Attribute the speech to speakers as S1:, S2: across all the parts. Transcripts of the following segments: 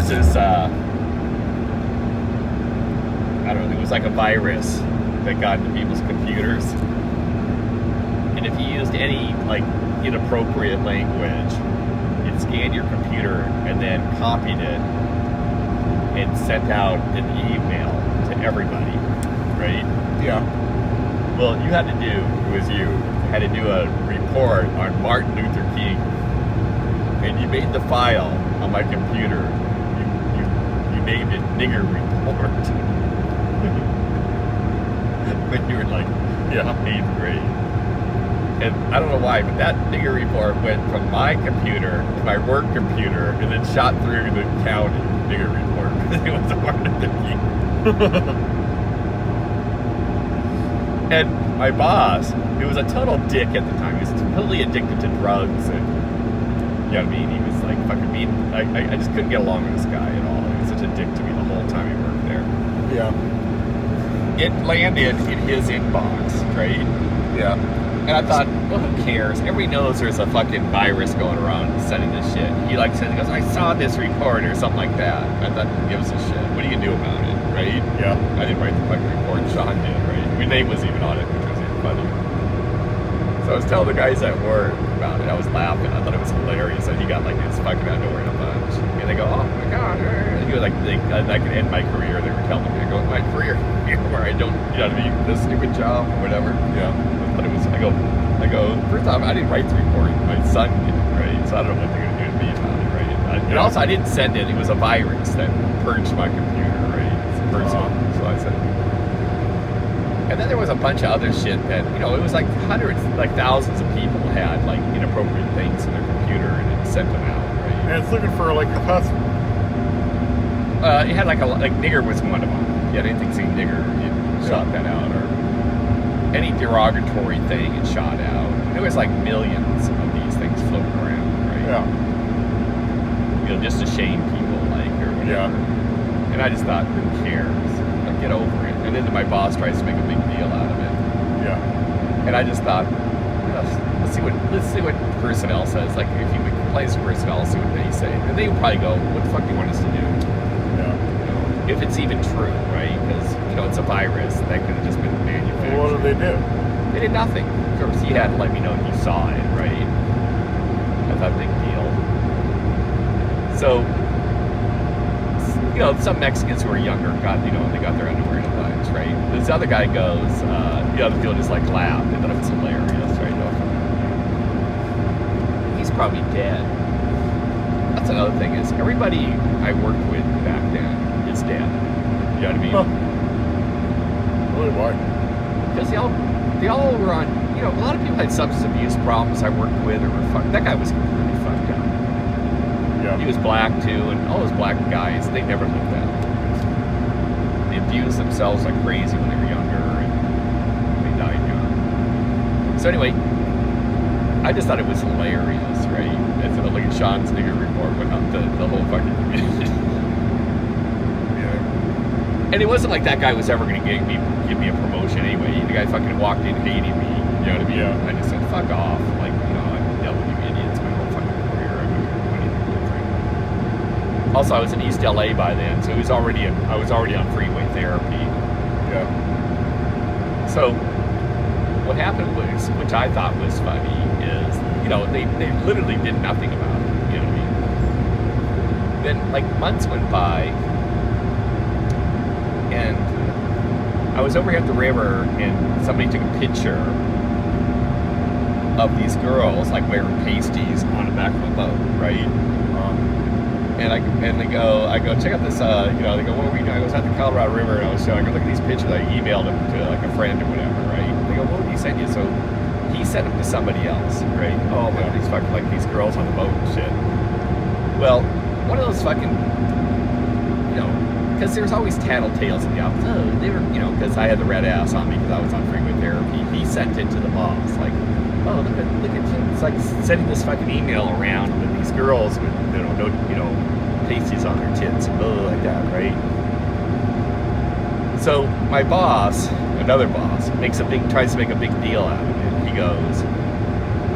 S1: was this, I don't know, it was like a virus that got into people's computers. And if you used any, like, inappropriate language, it scanned your computer and then copied it and sent out an email to everybody, right?
S2: Yeah.
S1: Well, you had to do a report on Martin Luther King, and you made the file on my computer. You named it Nigger Report when you were like, 8th grade. And I don't know why, but that Nigger Report went from my computer to my work computer, and then shot through the county. Nigger Report. It was a Martin Luther King. And my boss, who was a total dick at the time, he was totally addicted to drugs, and you know what I mean? He was like fucking mean. I just couldn't get along with this guy at all. He was such a dick to me the whole time he worked there.
S2: Yeah.
S1: It landed in his inbox, right?
S2: Yeah.
S1: And I thought, well, who cares? Everybody knows there's a fucking virus going around sending this shit. He like said, he goes, I saw this report or something like that. I thought, who gives a shit? What are you gonna do about it, right?
S2: Yeah.
S1: I didn't write the fucking report. Sean did, right? My name was even on it, which was even funny. So I was telling the guys at work about it. I was laughing. I thought it was hilarious that he got like his fucking underwear in a bunch. And they go, oh my god. He was like, I could end my career. They were telling me, I go, my career where I don't, you know what I mean, this stupid job or whatever.
S2: Yeah.
S1: But it was, I go, first off, I didn't write the report. My son did, right? So I don't know what they're going to do to me about it, right? And also, I didn't send it. It was a virus that purged my computer, right? It's personal. So I said, and then there was a bunch of other shit that, you know, it was like hundreds, like thousands of people had like inappropriate things in their computer, and it sent them out, right?
S2: And it's looking for like a customer.
S1: It had like nigger was one of them. Yeah, anything saying nigger, it shot that out, or any derogatory thing it shot out. And there was like millions of these things floating around, right?
S2: Yeah.
S1: You know, just to shame people, like, or whatever.
S2: Yeah.
S1: And I just thought, who cares? Like, get over it. And then my boss tries to make a big deal out of it.
S2: Yeah.
S1: And I just thought, let's see what personnel says. Like, if you complain to personnel, see what they say. And they would probably go, what the fuck do you want us to do?
S2: Yeah.
S1: You know, if it's even true, right? Because, you know, it's a virus that could have just been manufactured.
S2: Well, what did they do?
S1: They did nothing. Of course, he had to let me know you saw it, right? That's a big deal. So, you know, some Mexicans who are younger got, you know, they got their underwear in a bunch, right? This other guy goes, the other field just like laughed. They thought it was hilarious, right? No, he's probably dead. That's another thing is everybody I worked with back then is dead. You know what I mean?
S2: Huh. Really, why?
S1: Because they all were on, you know, a lot of people had substance abuse problems I worked with, or were fucked. That guy was completely fucked up.
S2: Yeah.
S1: He was black too, and all those black guys, they never lived that. They abused themselves like crazy when they were younger, and they died young. So anyway, I just thought it was hilarious, right? And so look at Sean's nigger report went up the whole fucking community.
S2: Yeah.
S1: And it wasn't like that guy was ever going to give me a promotion anyway. The guy fucking walked in hating me. You know what I mean?
S2: Yeah.
S1: I just said, fuck off. Like, you know, I've dealt with you idiots my whole fucking career. I wouldn't do anything different. Also, I was in East LA by then, so I was already on freeway therapy.
S2: Yeah.
S1: So what happened was, which I thought was funny, is, you know, they literally did nothing about it. You know what I mean? Then, like, months went by, and I was over here at the river, and somebody took a picture of these girls, like, wearing pasties on the back of a boat, right? And I go, check out this, you know, they go, what were we doing? I was at the Colorado River, and I go, look at these pictures. I emailed them to, like, a friend or whatever, right? They go, what did he send you? So he sent them to somebody else, right? Oh, look at these fucking, like, these girls on the boat and shit. Well, one of those fucking, you know, because there's always tattletales in the office. Oh, they were, you know, because I had the red ass on me because I was on freeway therapy. He sent it to the boss, like, oh, look at it's like sending this fucking email around with these girls with, you know, no, you know, pasties on their tits and blah, like that, right? So my boss, another boss, tries to make a big deal out of it. He goes,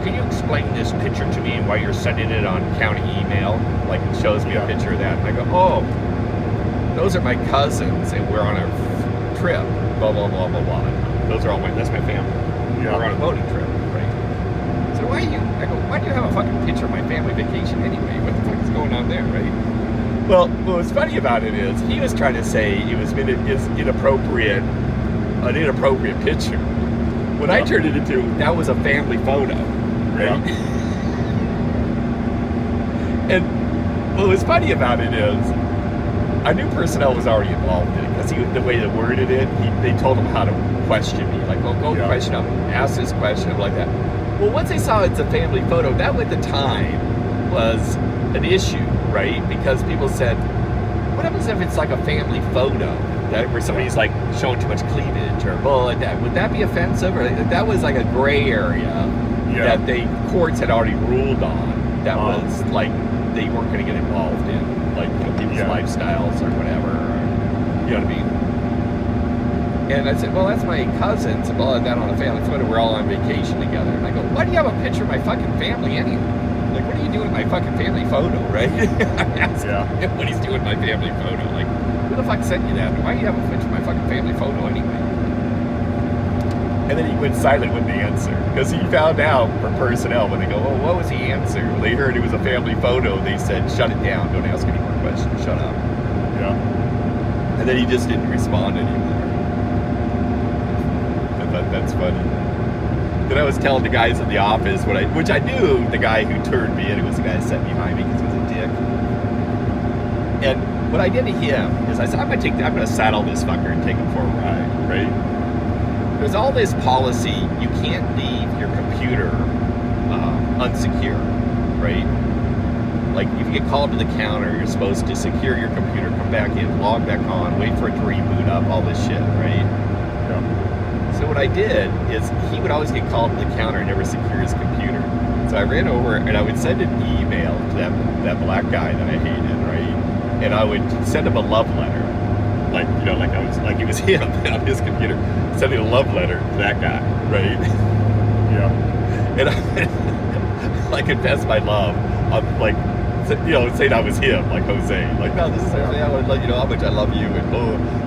S1: can you explain this picture to me and why you're sending it on county email? Like, it shows me a picture of that. And I go, oh, those are my cousins, and we're on a trip, blah, blah, blah, blah, blah. That's my family.
S2: Yeah.
S1: We're on a boating trip, right? So why do you have a fucking picture of my family vacation anyway? What the fuck is going on there, right? Well, what was funny about it is he was trying to say it was an inappropriate picture. When I turned it into, that was a family photo, right?
S2: Yeah.
S1: And what was funny about it is, I knew personnel was already involved in it because the way they worded it, they told him how to question me. Like, well, go question him, ask this question, like that. Well, once they saw it's a family photo, that at the time was an issue, right? Because people said, what happens if it's like a family photo where somebody's like showing too much cleavage, or would that be offensive? Or that was like a gray area that the courts had already ruled on. That was like they weren't going to get involved in, like, people's lifestyles or whatever. You know what I mean? And I said, well, that's my cousins, and all of that on a family photo. We're all on vacation together. And I go, why do you have a picture of my fucking family anyway? Like, what are you doing with my fucking family photo, right? I asked him what he's doing with my family photo. Like, who the fuck sent you that? Why do you have a picture of my fucking family photo anyway? And then he went silent with the answer. Because he found out from personnel when they go, oh, what was the answer? When they heard it was a family photo, they said, shut it down. Don't ask any more questions. Shut up.
S2: Yeah.
S1: And then he just didn't respond anymore. I thought that's funny. Then I was telling the guys in the office, which I knew the guy who turned me in, it was the guy that sat behind me because he was a dick. And what I did to him is I said, I'm gonna saddle this fucker and take him for a ride, right? There's all this policy, you can't leave your computer unsecure, right? Like, if you get called to the counter, you're supposed to secure your computer, come back in, log back on, wait for it to reboot up, all this shit, right?
S2: Yeah.
S1: So what I did is he would always get called to the counter and never secure his computer. So I ran over and I would send an email to that black guy that I hated, right? And I would send him a love letter. Like, you know, like it was him on his computer, sending a love letter to that guy, right?
S2: Yeah.
S1: And I confessed my love, saying I was him, like Jose. Like, no, this is Jose, I want to let you know how much I love you, and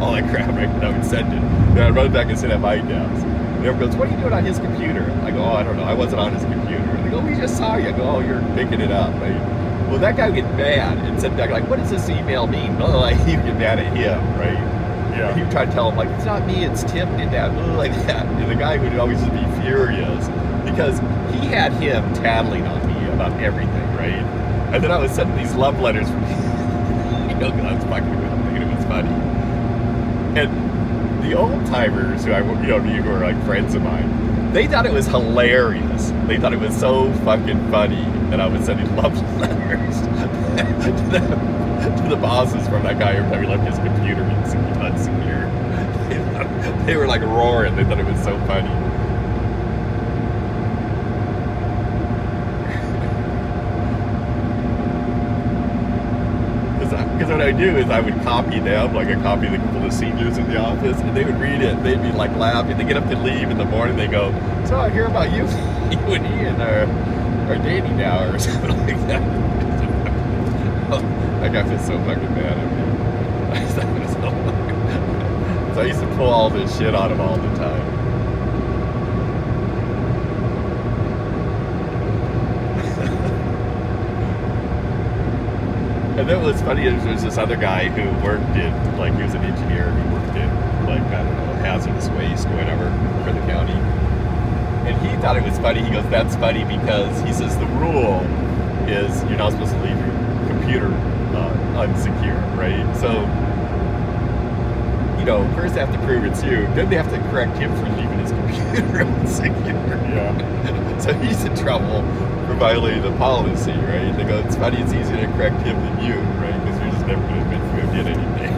S1: all that crap, right? And I would send it. Then I'd run back and sit at my desk. And everyone goes, what are you doing on his computer? I go, I don't know, I wasn't on his computer. And they go, we just saw you. I go, oh, you're picking it up, right? Well, that guy would get mad and send back, like, what does this email mean? Oh, like, you get mad at him, right?
S2: Yeah.
S1: And he would try to tell him, like, it's not me, it's Tim did that, like that. And the guy would always just be furious because he had him tattling on me about everything, right? And then I was sending these love letters from because I was fucking with him, thinking it was funny. And the old timers who knew who were like friends of mine, they thought it was hilarious. They thought it was so fucking funny that I was sending love letters to the bosses from that guy every time he left his computer unsecure. They were like roaring. They thought it was so funny. Because what I do is I would copy them, like I copy the couple of seniors in the office, and they would read it. They'd be like laughing. They get up to leave in the morning. They go, "So I hear about you, you and Ian are dating now, or something like that." That guy was so fucking mad at me. So I used to pull all this shit on him all the time. And then what's funny is there's this other guy who worked in, like, he was an engineer, he worked in, like, I don't know, hazardous waste or whatever for the county. And he thought it was funny. He goes, that's funny because he says the rule is you're not supposed to leave your computer unsecure, right? So, first they have to prove it's you, then they have to correct him for leaving his computer unsecure.
S2: Yeah.
S1: So he's in trouble for violating the policy, right? They go, it's funny, it's easier to correct him than you, right? Because you're just never going to admit you did anything.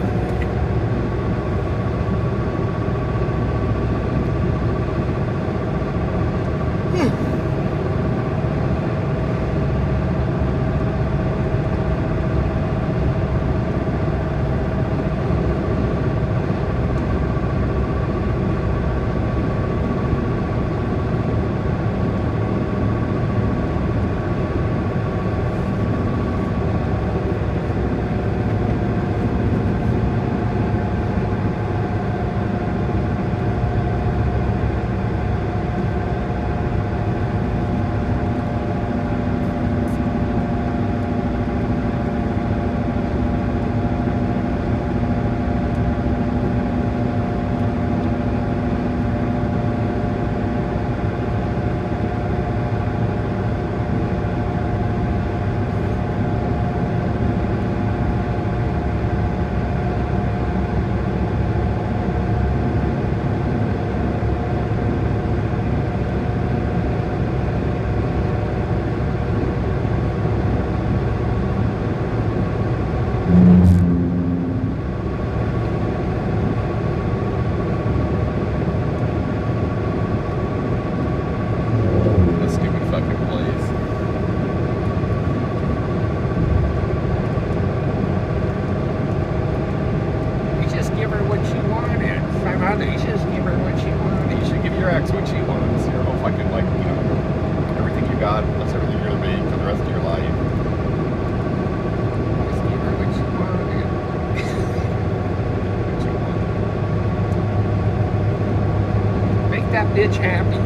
S1: bitch happy.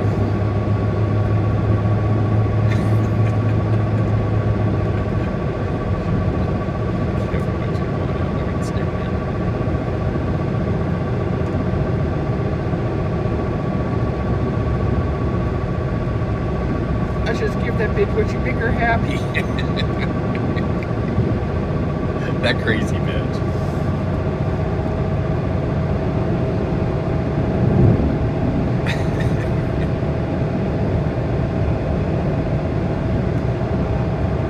S1: I just give that bitch what you make her happy. That crazy bitch.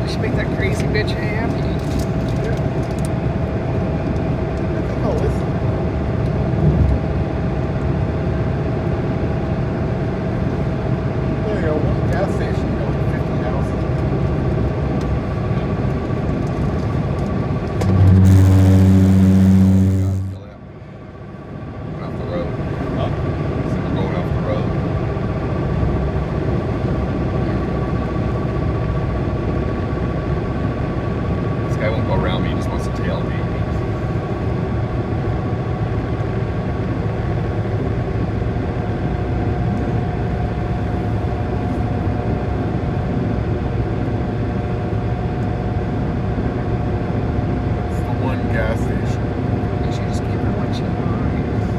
S1: Just make that crazy bitch happy.
S2: I think I'll listen. There you go. One gas station, you know, 50 houses.
S1: Off the road. So we're going off the road. This guy won't go around me, he just wants to tailgate me.
S2: It's the one gas station.
S1: You should just give her what she wants.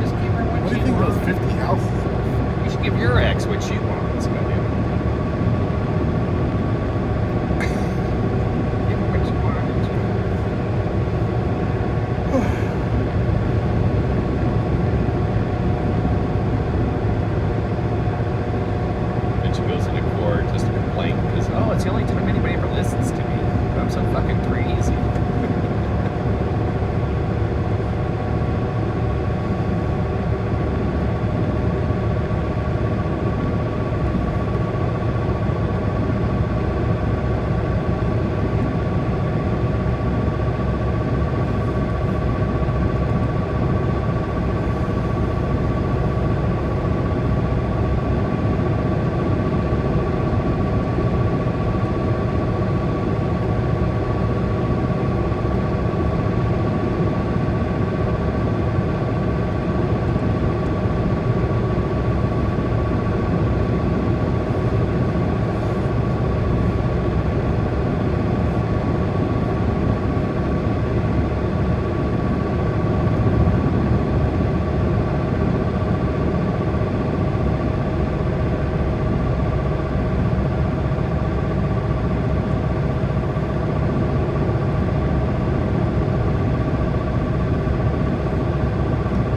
S1: Just give her
S2: What
S1: what
S2: do you
S1: she
S2: think those
S1: wants.
S2: 50 houses are?
S1: You should give your ex what she wants. Goddamn. Give her what she wants. Then she goes into court just to complain because, oh, it's the only time anybody ever listens to me. I'm so fucking crazy.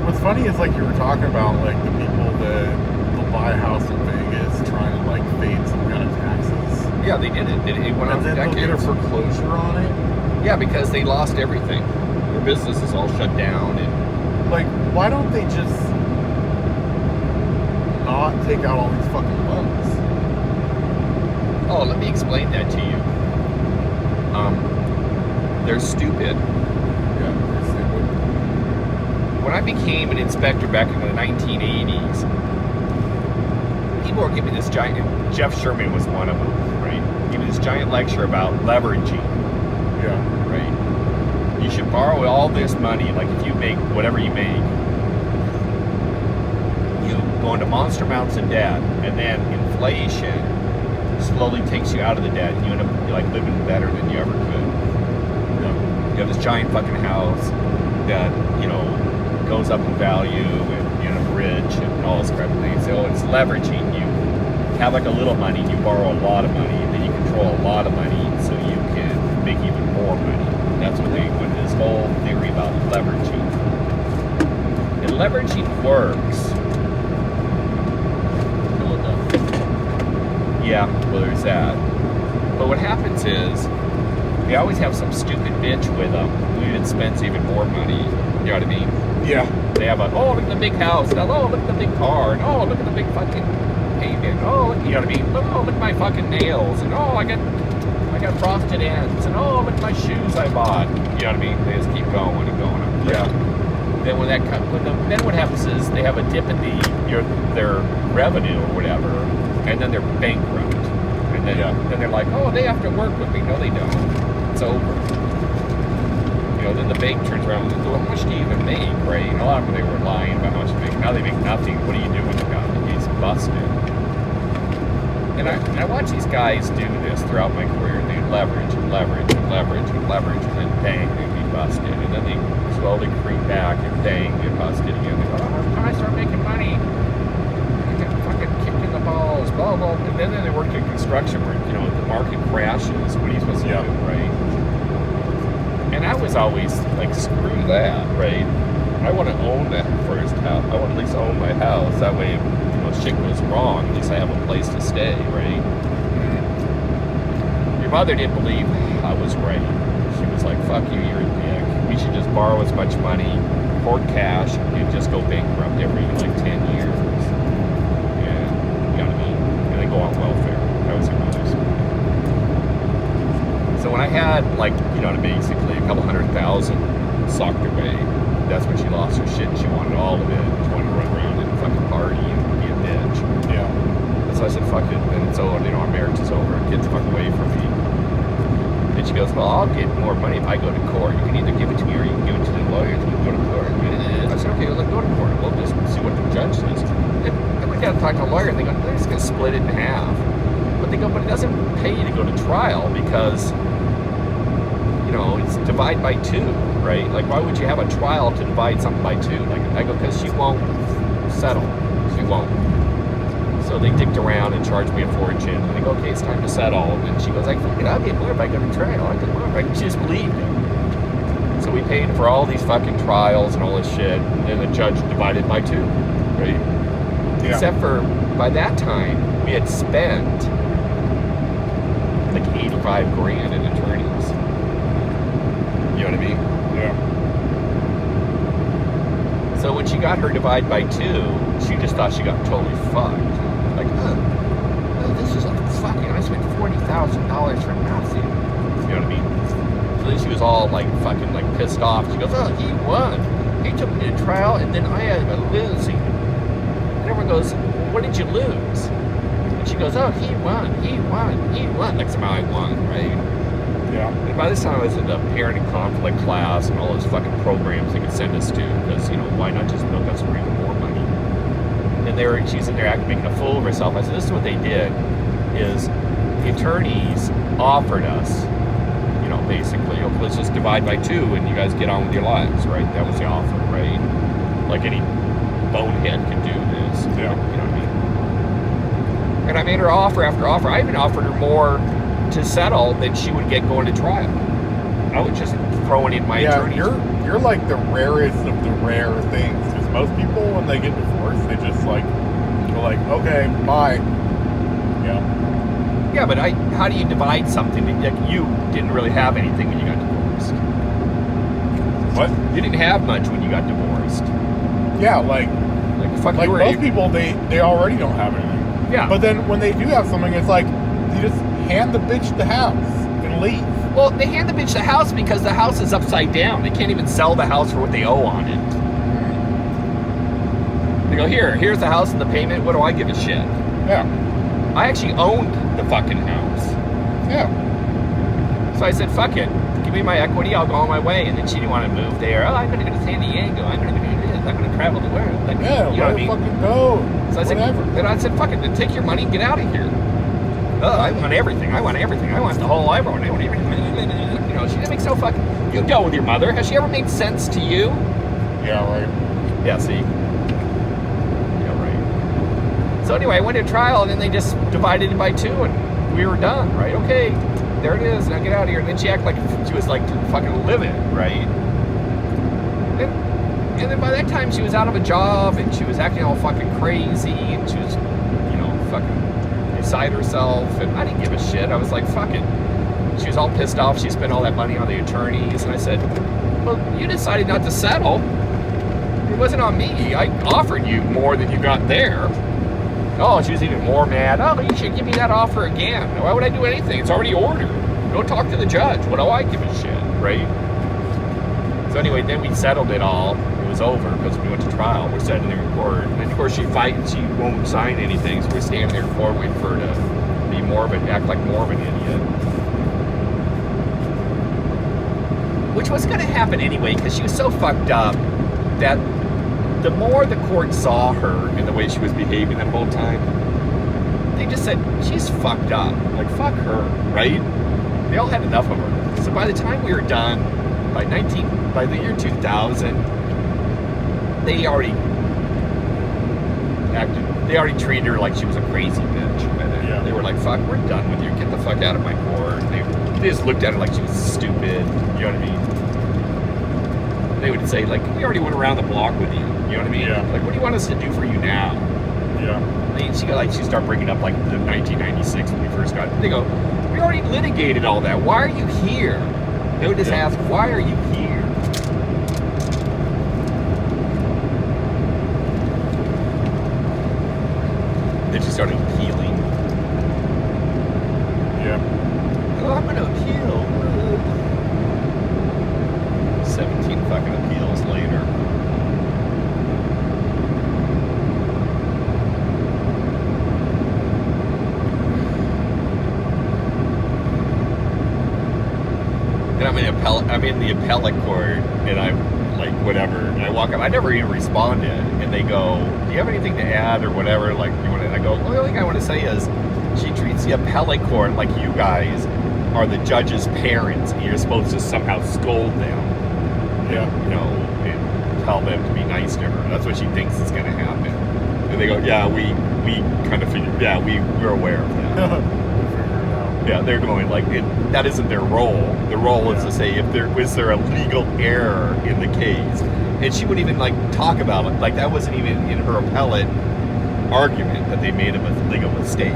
S2: What's funny is like you were talking about like the people that will buy a house in Vegas trying to like fade some kind of taxes.
S1: Yeah, they did it. It went on
S2: And
S1: for
S2: then they'll get a
S1: decades.
S2: foreclosure on it.
S1: Yeah, because they lost everything. Their business is all shut down, and
S2: Like, why don't they just not take out all these fucking loans?
S1: oh, let me explain that to you. They're stupid.
S2: Yeah, yes, they would.
S1: When I became an inspector back in the 1980s, people were giving me this giant. Jeff Sherman was one of them, right? Giving this giant lecture about leveraging,
S2: Yeah.
S1: right? You should borrow all this money, like if you make whatever you make, you go into monster amounts of debt, and then inflation slowly takes you out of the debt, and you end up like living better than you ever could.
S2: Yeah.
S1: You have this giant fucking house that, you know, goes up in value, and you end up rich and all this crap of things. So it's leveraging. You have like a little money, you borrow a lot of money, and then you control a lot of money so you can make even more money. That's what they went this whole theory about leveraging. And leveraging works. Yeah, well, there's that. But what happens is, they always have some stupid bitch with them who spends even more money. You know what I mean?
S2: Yeah.
S1: They have a, oh, look at the big house, and oh, look at the big car, and oh, look at the big fucking payment. Oh, look, you know what I mean? Look, oh, look at my fucking nails, and oh, I got frosted ends, and oh, look at my shoes I bought. You know what I mean? They just keep going and going up.
S2: Yeah.
S1: Then when then what happens is they have a dip in their revenue or whatever, and then they're bankrupt. And then,
S2: Yeah.
S1: then they're like, oh, they have to work with me. No, they don't. It's over. then the bank turns around and goes, well, how much do you even make, right? And a lot of them, they were lying about how much they make. Now they make nothing. What do you do when the guy gets busted? And I watch these guys do this throughout my career. They leverage and leverage and leverage and leverage, and then bang, they get busted. And then they slowly creep back and bang, get busted again. They go, oh, how can I start making money? I get fucking kicked in the balls, blah, blah. And then they work in construction where, the market crashes. What are you supposed to do, right? And I was always like, screw that, right? I want to own that first house. I want to at least own my house. That way, if shit goes wrong, at least I have a place to stay, right? Your mother didn't believe I was right. She was like, fuck you, you're a dick. We should just borrow as much money, hoard cash, and just go bankrupt every, 10 years. And, you know what I mean? And then go on welfare. That was your mother's. So when I had, basically a couple $100,000 socked away, that's when she lost her shit. She wanted all of it. She wanted to run around and fucking party and be a bitch.
S2: Yeah.
S1: So I said, fuck it. And so, our marriage is over. Kids fuck away from me. And she goes, well, I'll get more money if I go to court. You can either give it to me or you can give it to the lawyers. We can go to court. I said, okay, well, let's go to court. We'll just see what the judge says. And I went down to talk to a lawyer, and they go, they're just going to split it in half. But they go, but it doesn't pay you to go to trial because, it's divide by 2, right? Like, why would you have a trial to divide something by 2? Like, I go, because she won't settle. She won't. So they dicked around and charged me a fortune. And they go, okay, it's time to settle. And she goes, I'll get more if I go to trial. I'll get more if I can. She just believed it. So we paid for all these fucking trials and all this shit. And then the judge divided by 2, right?
S2: Yeah. Except
S1: for, by that time, we had spent like $85,000 in attorneys. You know what I mean?
S2: Yeah.
S1: So when she got her divide by 2, she just thought she got totally fucked. Like, this is fucking, I spent $40,000 for nothing. You know what I mean? So then she was all fucking pissed off. She goes, oh, he won. He took me to trial and then I had a losing. And everyone goes, what did you lose? And she goes, oh, he won. Like somehow I won, right?
S2: Yeah.
S1: And by this time, I was in the parenting conflict class and all those fucking programs they could send us to because, why not just milk us for even more money? And she's in there making a fool of herself. I said, this is what they did, is the attorneys offered us, basically, let's just divide by 2 and you guys get on with your lives, right? That was the offer, right? Like any bonehead could do this.
S2: Yeah.
S1: You know what I mean? And I made her offer after offer. I even offered her more to settle than she would get going to trial. I was just throwing in my attorney.
S2: You're like the rarest of the rare things, because most people when they get divorced, they just they're like, okay, bye. Yeah.
S1: Yeah, but how do you divide something that you didn't really have anything when you got divorced?
S2: What?
S1: You didn't have much when you got divorced.
S2: Yeah, most people they already don't have anything.
S1: Yeah.
S2: But then when they do have something, it's like you just hand the bitch the house and leave.
S1: Well, they hand the bitch the house because the house is upside down. They can't even sell the house for what they owe on it. They go, here's the house and the payment. What do I give a shit?
S2: Yeah.
S1: I actually owned the fucking house.
S2: Yeah.
S1: So I said, fuck it. Give me my equity. I'll go on my way. And then she didn't want to move there. Oh, I'm going to go to San Diego. I'm going to do this. I'm going to travel the world.
S2: You know what I mean? Fucking go.
S1: So I said, fuck it. Then take your money and get out of here. I want everything. I want the whole I want everything. She makes no fucking. You dealt with your mother. Has she ever made sense to you?
S2: Yeah, right.
S1: Yeah, see. Yeah, right. So anyway, I went to trial, and then they just divided it by 2, and we were done. Right? Okay, there it is. Now get out of here. And then she acted like she was fucking livid, right? And then by that time, she was out of a job, and she was acting all fucking crazy, and she was, fucking beside herself, and I didn't give a shit. I was like, fuck it. She was all pissed off. She spent all that money on the attorneys, and I said, well, you decided not to settle. It wasn't on me. I offered you more than you got there. Oh, she was even more mad. Oh, you should give me that offer again. Why would I do anything? It's already ordered. Go talk to the judge. What do I give a shit, right? So anyway, then we settled it all. It was over because we went to trial. We're sitting there in court. And then, of course, she fights. She won't sign anything. So we're standing there in court waiting for her to act like more of an idiot. which was going to happen anyway because she was so fucked up that the more the court saw her and the way she was behaving that whole time, they just said, she's fucked up. Like, fuck her, right? They all had enough of her. So by the time we were done, by the year 2000, they already treated her like she was a crazy bitch. And then they were like, fuck, we're done with you. Get the fuck out of my court. They just looked at her like she was stupid. You know what I mean? They would say, like, we already went around the block with you. You know what I mean?
S2: Yeah.
S1: Like, what do you want us to do for you now?
S2: Yeah.
S1: She started bringing up, like, the 1996 when we first got. They go, we already litigated all that. Why are you here? They would just ask, why are you here? Then she started appealing.
S2: Yeah.
S1: Oh, I'm going to appeal. 17 fucking appeals later. And I'm in the appellate court, and I'm like, whatever. And I walk up. I never even responded. And they go, do you have anything to add or whatever? Like, you want to? And I go, well, the only thing I want to say is she treats the appellate court like you guys are the judge's parents, and you're supposed to somehow scold them.
S2: Yeah.
S1: You know, and tell them to be nice to her. That's what she thinks is going to happen. And they go, yeah, we kind of figured, yeah, we're aware of that.
S2: We figured it out.
S1: Yeah, they're going like, that isn't their role. The role is to say, was there a legal error in the case? And she wouldn't even like talk about it. Like that wasn't even in her appellate argument that they made a legal mistake.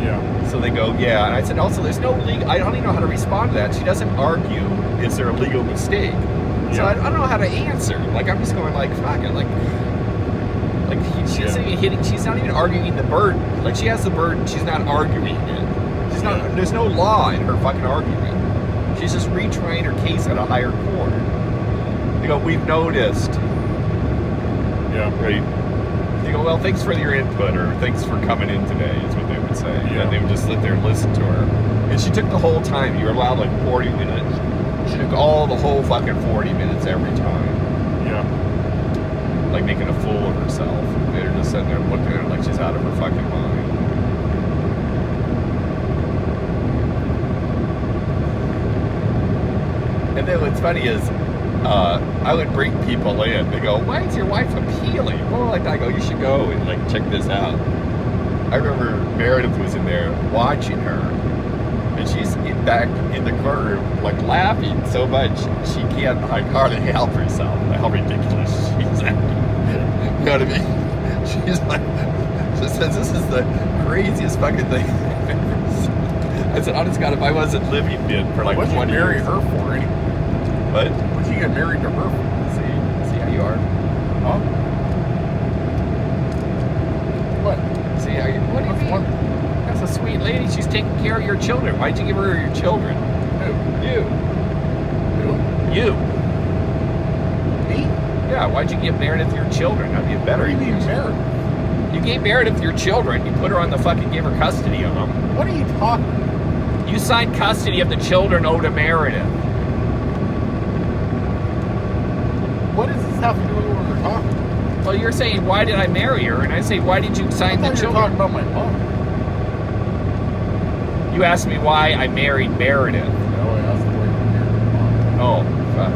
S2: Yeah.
S1: So they go, yeah. And I said, also, there's no legal, I don't even know how to respond to that. She doesn't argue, is there a legal mistake? So I don't know how to answer. Like, I'm just going like, fuck it. Like she's she's not even arguing the burden. Like, she has the burden, she's not arguing it. She's not, there's no law in her fucking argument. She's just retrying her case at a higher court. They go, we've noticed.
S2: Yeah.
S1: Right? They go, well, thanks for your input, or thanks for coming in today, is what they would say.
S2: Yeah.
S1: And they would just sit there and listen to her. And she took the whole time. You were allowed like 40 minutes. She took the whole fucking 40 minutes every time.
S2: Yeah.
S1: Like making a fool of herself. They're just sitting there looking at her like she's out of her fucking mind. And then what's funny is, I would bring people in. They go, why is your wife appealing? Well, like I go, you should go and like check this out. I remember Meredith was in there watching her, and she's back in the courtroom, like laughing so much she can't like hardly help herself. How ridiculous she's acting. You know what I mean? She's like, she says, this is the craziest fucking thing I've ever seen. I said, honest God, if I wasn't living in for like 20 years.
S2: What'd you marry her for anyway?
S1: What?
S2: What'd you get married to her for?
S1: See how you are?
S2: Huh? What?
S1: See how you, what do you mean? That's a sweet lady. She's taking care of your children. Why'd you give her your children?
S2: Who?
S1: You.
S2: Who?
S1: You.
S2: Me?
S1: Yeah, why'd you give Meredith your children? That'd be a better.
S2: What do you mean married?
S1: You gave Meredith your children. You put her on the fucking, gave her custody of them.
S2: What are you talking about?
S1: You signed custody of the children over to Meredith.
S2: What does this have to do with what we're talking about?
S1: Well, you're saying, why did I marry her? And I say, why did you sign the
S2: I thought you were
S1: children?
S2: talking about my mom.
S1: You asked me why I married Meredith.
S2: No, I asked the way you married your mom.
S1: Oh, fuck.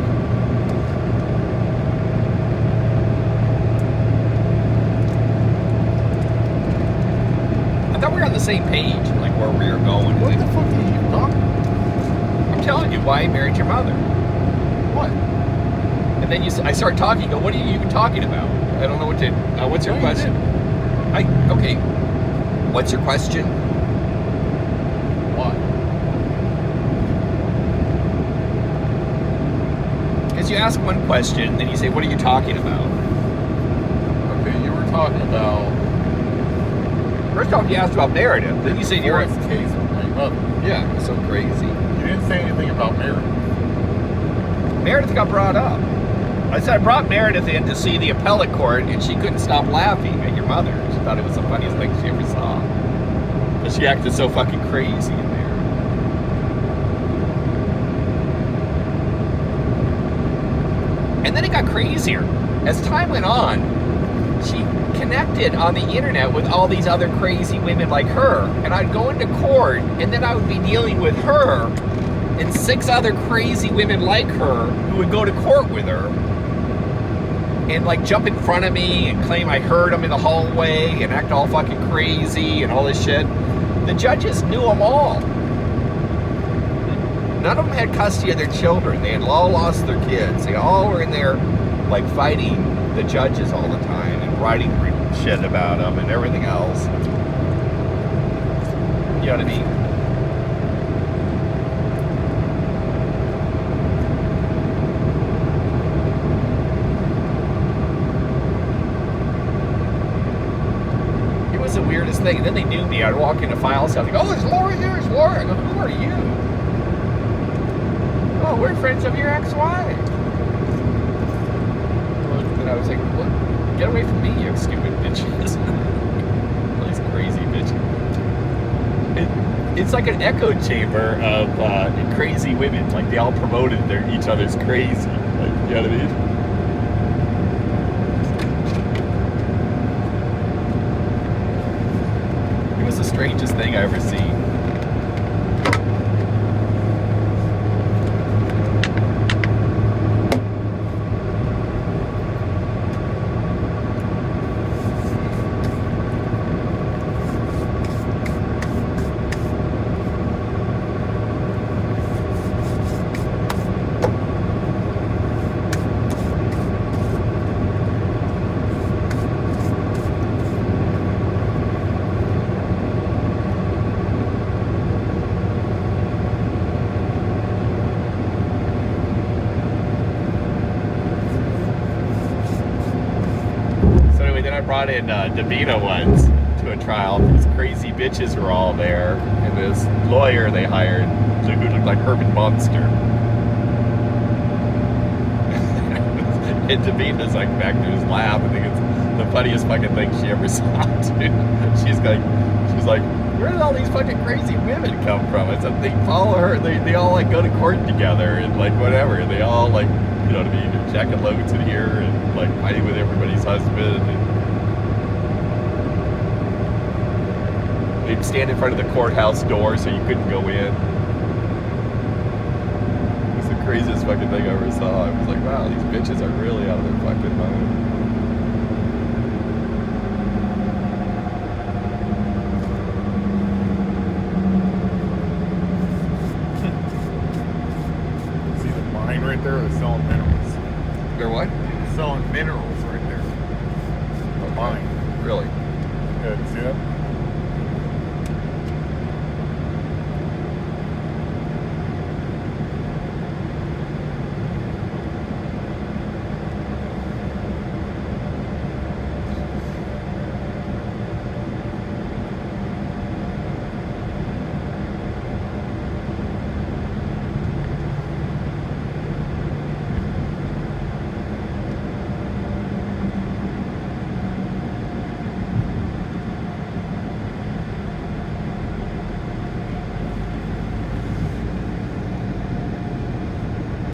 S1: I thought we were on the same page, like where we were going.
S2: What the fuck are you even talking about?
S1: I'm telling you why I married your mother.
S2: What?
S1: And then I start talking. You go, what are you even talking about? I don't know what to. What's your
S2: No, you
S1: question? Okay. What's your question?
S2: Why?
S1: Because you ask one question, then you say, what are you talking about?
S2: Okay, you were talking about
S1: First off, you asked about Meredith. Then you said you're.
S2: Forrest's case with my mother.
S1: Yeah, so crazy.
S2: You didn't say anything about Meredith.
S1: Meredith got brought up. I said I brought Meredith in to see the appellate court, and she couldn't stop laughing at your mother. She thought it was the funniest thing she ever saw. But she acted so fucking crazy in there. And then it got crazier. As time went on, she connected on the internet with all these other crazy women like her. And I'd go into court, and then I would be dealing with her and 6 other crazy women like her who would go to court with her and like jump in front of me and claim I heard them in the hallway and act all fucking crazy and all this shit. The judges knew them all. None of them had custody of their children. They had all lost their kids. They all were in there like fighting the judges all the time and writing shit about them and everything else. You know what I mean? It was the weirdest thing. And then they knew me. I'd walk into files, I'd be like, oh, it's Laura here, it's Laura. I go, who are you? Oh, we're friends of your ex-wife. And I was like, what? Get away from me, you stupid bitches. All these crazy bitches. It's like an echo chamber of crazy women. Like, they all promoted each other's crazy. Like, you know what I mean? It was the strangest thing I ever seen. Brought in Davina once to a trial. These crazy bitches were all there, and this lawyer they hired who looked like Herman Munster. And Davina's like back there just laughing. I think it's the funniest fucking thing she ever saw, dude. She's like, where did all these fucking crazy women come from? I said, they follow her. They all like go to court together and like whatever. They all like, you know what I mean, jacking loads in here and like fighting with everybody's husband. And they'd stand in front of the courthouse door so you couldn't go in. It was the craziest fucking thing I ever saw. I was like, wow, these bitches are really out of their fucking mind.
S2: See the mine right there? They're selling minerals.
S1: They're what?
S2: Selling minerals right there. The mine.